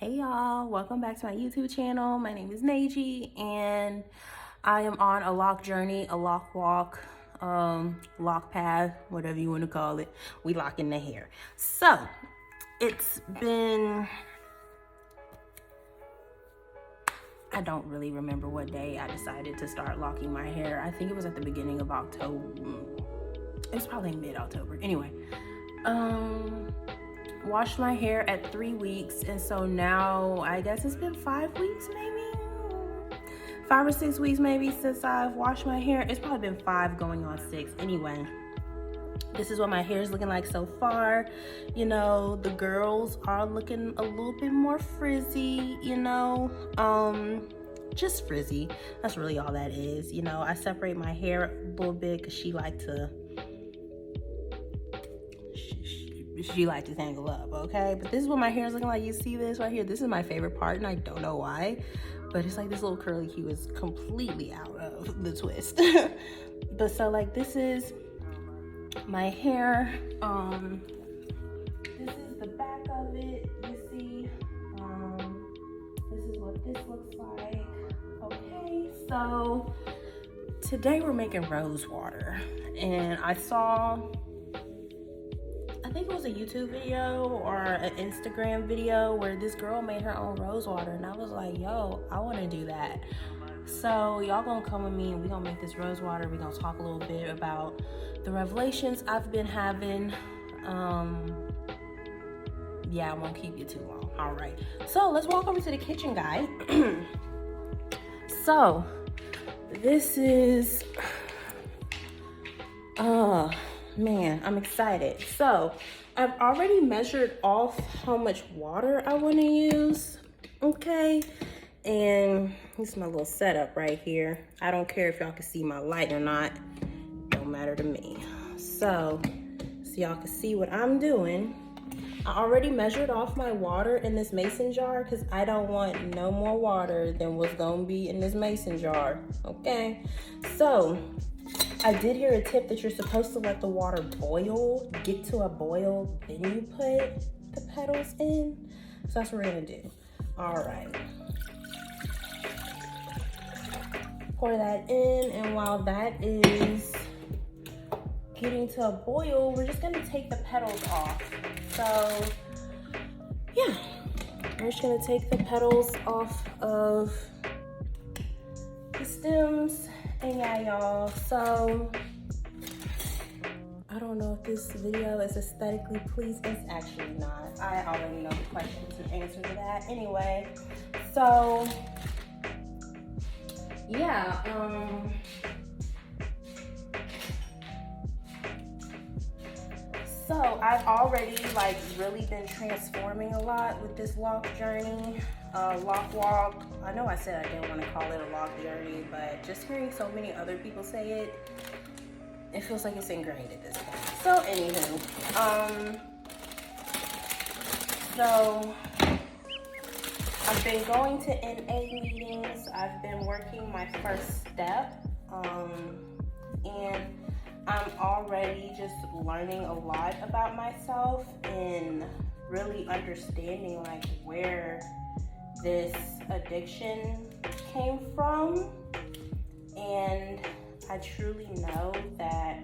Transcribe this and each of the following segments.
Hey y'all, welcome back to my YouTube channel. My name is Neji and I am on a lock journey, a lock walk, lock path, whatever you want to call it. We locking the hair. So it's been, I don't really remember what day I decided to start locking my hair. I think it was at the beginning of October. It was probably mid-October. Anyway, washed my hair at 3 weeks, and so now I guess it's been 5 weeks, maybe 5 or 6 weeks maybe since I've washed my hair. It's probably been 5 going on 6. Anyway, this is what my hair is looking like so far. You know, the girls are looking a little bit more frizzy, you know, just frizzy. That's really all that is. You know, I separate my hair a little bit because she like to tangle up, okay? But this is what my hair is looking like. You see this right here? This is my favorite part, and I don't know why, but it's like this little curly hue is completely out of the twist. But so like this is my hair. This is the back of it. You see, this is what this looks like. Okay, so today we're making rose water, and I think it was a YouTube video or an Instagram video where this girl made her own rose water, and I was like, yo, I want to do that. So y'all gonna come with me and we gonna make this rose water. We gonna talk a little bit about the revelations I've been having. Yeah, I won't keep you too long. All right, so let's walk over to the kitchen, guys. So this is man, I'm excited. So I've already measured off how much water I want to use, okay? And this is my little setup right here. I don't care if y'all can see my light or not. Don't matter to me. So y'all can see what I'm doing. I already measured off my water in this mason jar because I don't want no more water than what's gonna be in this mason jar, okay? So I did hear a tip that you're supposed to let the water boil, get to a boil, then you put the petals in. So that's what we're gonna do. All right. Pour that in, and while that is getting to a boil, we're just gonna take the petals off. So yeah, we're just gonna take the petals off of the stems. And yeah, y'all, so I don't know if this video is aesthetically pleasing. It's actually not. I already know the questions and answer to that. Anyway, so yeah, so I've already like really been transforming a lot with this lock journey, lock walk. I know I said I didn't want to call it a lock journey, but just hearing so many other people say it, it feels like it's ingrained at this point. So anywho, so I've been going to NA meetings. I've been working my first step, and I'm already just learning a lot about myself and really understanding like where this addiction came from. And I truly know that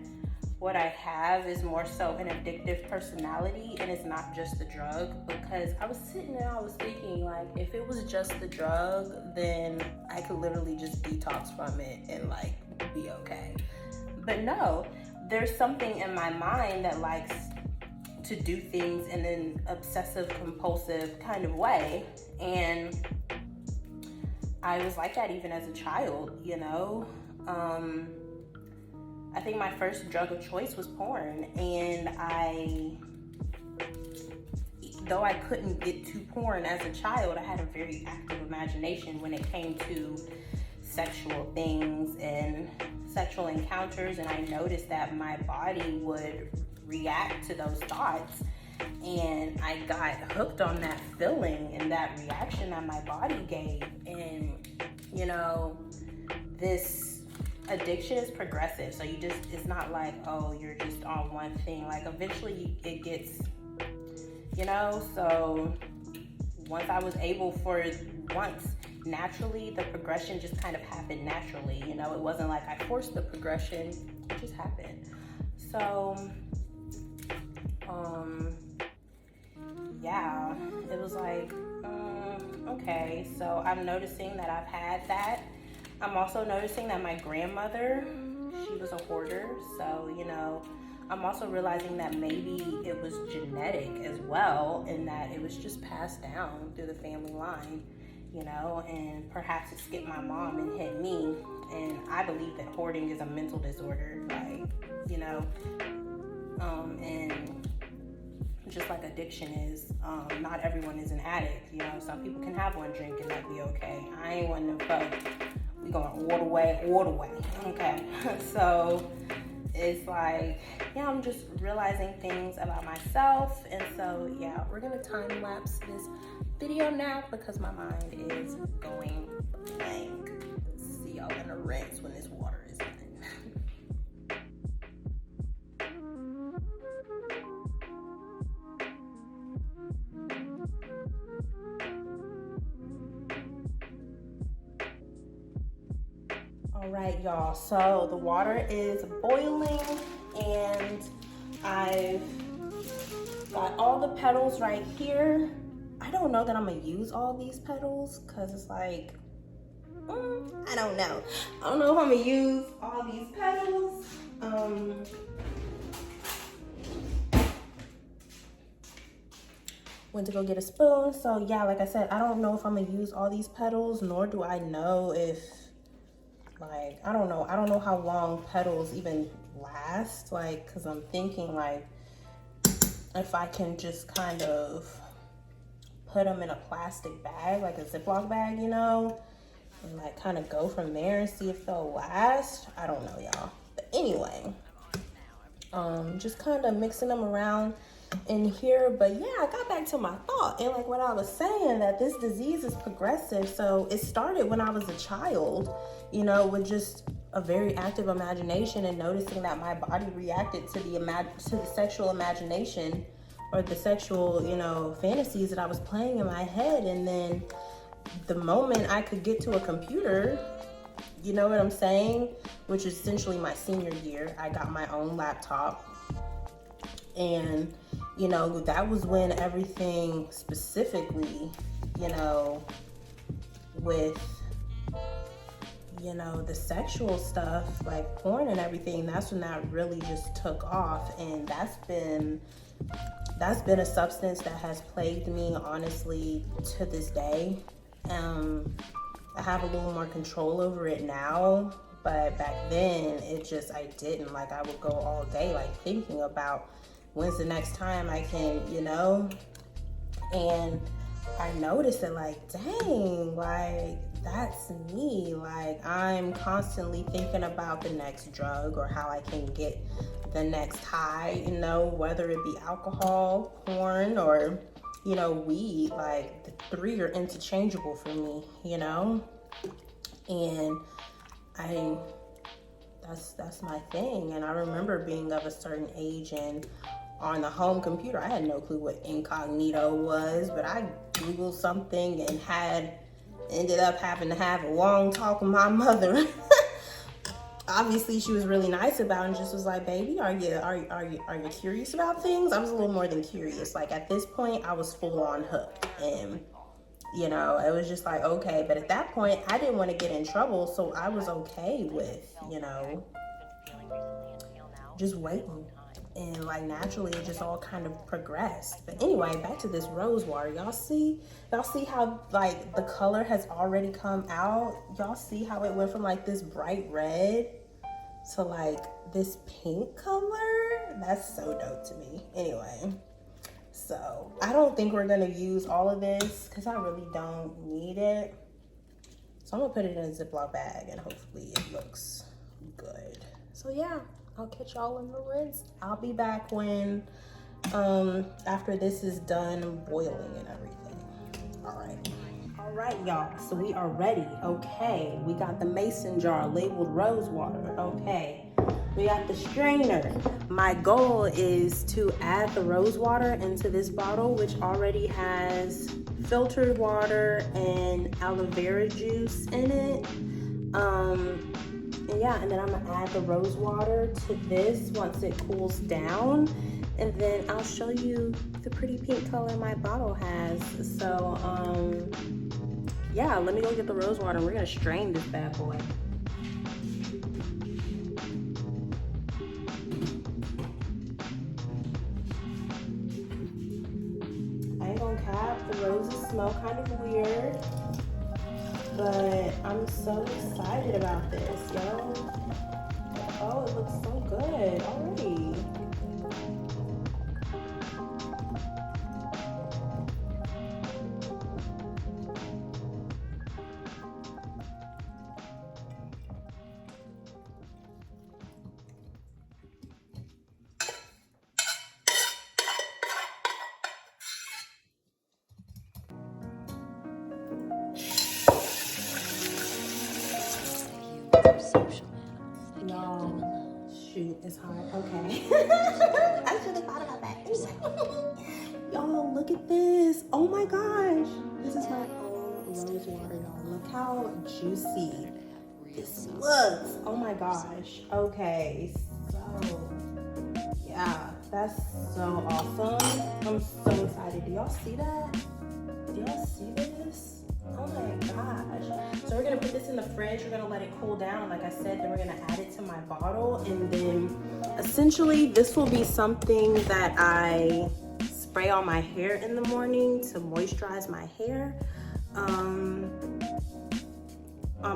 what I have is more so an addictive personality, and it's not just the drug, because I was sitting there, I was thinking like, if it was just the drug, then I could literally just detox from it and like be okay. But no, there's something in my mind that likes to do things in an obsessive compulsive kind of way. And I was like that even as a child, you know? I think my first drug of choice was porn, and though I couldn't get to porn as a child, I had a very active imagination when it came to sexual things and sexual encounters, and I noticed that my body would react to those thoughts, and I got hooked on that feeling and that reaction that my body gave. And you know, this addiction is progressive, so it's not like, oh, you're just on one thing. Like eventually it gets, you know. So once I was able for once, naturally, the progression just kind of happened naturally. You know, it wasn't like I forced the progression, it just happened. So, yeah, it was like, okay, so I'm noticing that I've had that. I'm also noticing that my grandmother, she was a hoarder, so, you know, I'm also realizing that maybe it was genetic as well, and that it was just passed down through the family line, you know, and perhaps it skipped my mom and hit me. And I believe that hoarding is a mental disorder, like, you know, and just like addiction is, not everyone is an addict, you know. Some people can have one drink and that be okay. I ain't one of them folks. We going all the way, okay. So it's like, yeah, I'm just realizing things about myself. And so, yeah, we're gonna time lapse this video now because my mind is going blank. See y'all in a rinse when this water is done. All right, y'all, so the water is boiling and I've got all the petals right here. I don't know that I'm gonna use all these petals because it's like, I don't know. I don't know if I'm gonna use all these petals. Went to go get a spoon. So yeah, like I said, I don't know if I'm gonna use all these petals, nor do I know if, like, I don't know how long petals even last, like, because I'm thinking, like, if I can just kind of put them in a plastic bag, like a Ziploc bag, you know, and like kind of go from there and see if they'll last. I don't know, y'all. But anyway, just kind of mixing them around in here. But yeah, I got back to my thought, and like what I was saying, that this disease is progressive. So it started when I was a child, you know, with just a very active imagination and noticing that my body reacted to the sexual imagination or the sexual, you know, fantasies that I was playing in my head. And then the moment I could get to a computer, you know what I'm saying, which is essentially my senior year, I got my own laptop. And, you know, that was when everything specifically, you know, with, you know, the sexual stuff, like porn and everything, that's when that really just took off. And that's been a substance that has plagued me, honestly, to this day. I have a little more control over it now, but back then I didn't. Like, I would go all day, like, thinking about when's the next time I can, you know. And I noticed that, like, dang, like, that's me. Like, I'm constantly thinking about the next drug or how I can get the next high, you know, whether it be alcohol, porn, or, you know, weed. Like, the three are interchangeable for me, you know. And that's my thing. And I remember being of a certain age, and on the home computer, I had no clue what incognito was, but I Googled something and ended up having to have a long talk with my mother. Obviously, she was really nice about it and just was like, baby, are you curious about things? I was a little more than curious. Like, at this point, I was full on hooked. And, you know, it was just like, okay. But at that point, I didn't want to get in trouble, so I was okay with, you know, just waiting. And, like, naturally, it just all kind of progressed. But anyway, back to this rose water. Y'all see how, like, the color has already come out? Y'all see how it went from, like, this bright red to, like, this pink color? That's so dope to me. Anyway, so I don't think we're going to use all of this because I really don't need it. So I'm going to put it in a Ziploc bag and hopefully it looks good. So, yeah. I'll catch y'all in the rinse. I'll be back when, after this is done boiling and everything. All right, y'all. So we are ready. Okay, we got the mason jar labeled rose water. Okay, we got the strainer. My goal is to add the rose water into this bottle, which already has filtered water and aloe vera juice in it. And yeah, and then I'm gonna add the rose water to this once it cools down, and then I'll show you the pretty pink color my bottle has. So yeah, let me go get the rose water and we're gonna strain this bad boy. I ain't gonna cap, the roses smell kind of weird, but I'm so excited about this, yo. Oh, it looks so good already. Y'all, shoot, it's hot. Okay. I should have thought about that. Y'all, look at this. Oh my gosh. This is my own rose water, y'all. Look how juicy this looks. Oh my gosh. Okay, so yeah, that's so awesome. I'm so excited. Do y'all see that? Do y'all see this? Oh my gosh. So we're gonna put this in the fridge. We're gonna let it cool down. Like I said, then we're gonna add it to my bottle. And then essentially this will be something that I spray on my hair in the morning to moisturize my hair. On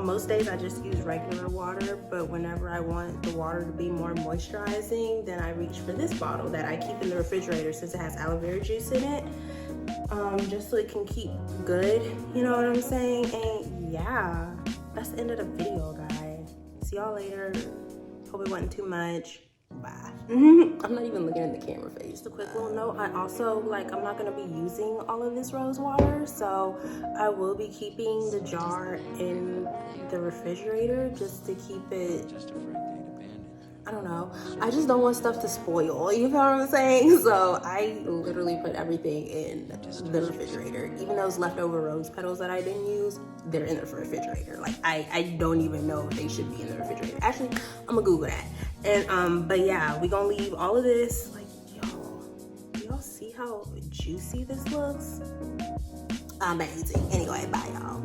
most days I just use regular water, but whenever I want the water to be more moisturizing, then I reach for this bottle that I keep in the refrigerator since it has aloe vera juice in it. Just so it can keep good, you know what I'm saying? And yeah, that's the end of the video, guys. See y'all later. Hope it wasn't too much. Bye. I'm not even looking in the camera face. Just a quick little note, I also, I'm not gonna be using all of this rose water, so I will be keeping the jar in the refrigerator just to keep it, I don't know. I just don't want stuff to spoil, you know what I'm saying? So I literally put everything in the refrigerator. Even those leftover rose petals that I didn't use, they're in the refrigerator. Like, I don't even know if they should be in the refrigerator. Actually, I'm gonna Google that. And, but yeah, we gonna leave all of this. Like, y'all, do y'all see how juicy this looks? Amazing. Anyway, bye y'all.